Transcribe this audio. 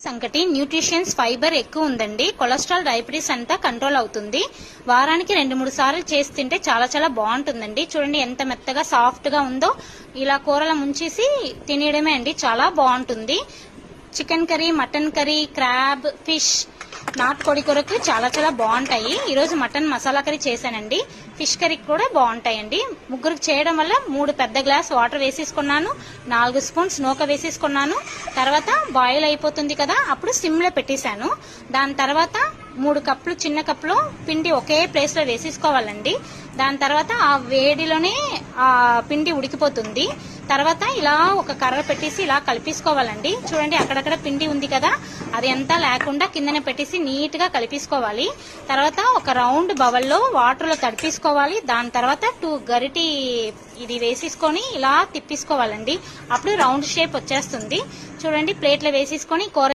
సంకటి nutritions fibre ఎక్కువ ఉందండి. Cholesterol diabetes అంతా కంట్రోల్ అవుతుంది. వారానికి 2-3 సార్లు చేసి తింటే చాలా చాలా బాగుంటుందండి. చూడండి ఎంత మెత్తగా సాఫ్ట్ గా ఉందో. ఇలా కూరలో ముంచేసి తినేయడమే అండి, చాలా బాగుంటుంది. Chicken curry, mutton curry, crab, fish, నాటుకోడి కూరకు చాలా చాలా బాగుంటాయి. ఈరోజు మటన్ మసాలా కర్రీ చేశానండి. ఫిష్ కర్రీకి కూడా బాగుంటాయండి. ముగ్గురికి చేయడం వల్ల 3 పెద్ద గ్లాస్ వాటర్ వేసేసుకున్నాను, 4 స్పూన్స్ నూక వేసేసుకున్నాను. తర్వాత బాయిల్ అయిపోతుంది కదా, అప్పుడు సిమ్లో పెట్టేశాను. దాని తర్వాత 3 కప్పులు చిన్న కప్పులో పిండి ఒకే ప్లేస్ లో వేసేసుకోవాలండి. దాని తర్వాత ఆ వేడిలోనే ఆ పిండి ఉడికిపోతుంది. తర్వాత ఇలా ఒక కర్ర పెట్టేసి ఇలా కలిపేసుకోవాలండి. చూడండి అక్కడక్కడ పిండి ఉంది కదా, అది అంతా లేకుండా కిందనే పెట్టేసి నీట్ గా కలిపేసుకోవాలి. తర్వాత ఒక రౌండ్ బవల్లో వాటర్ లో తడిపేసుకోవాలి. దాని తర్వాత 2 గరిటి ఇది వేసేసుకొని ఇలా తిప్పేసుకోవాలండి. అప్పుడు రౌండ్ షేప్ వచ్చేస్తుంది. చూడండి ప్లేట్లో వేసేసుకొని కూర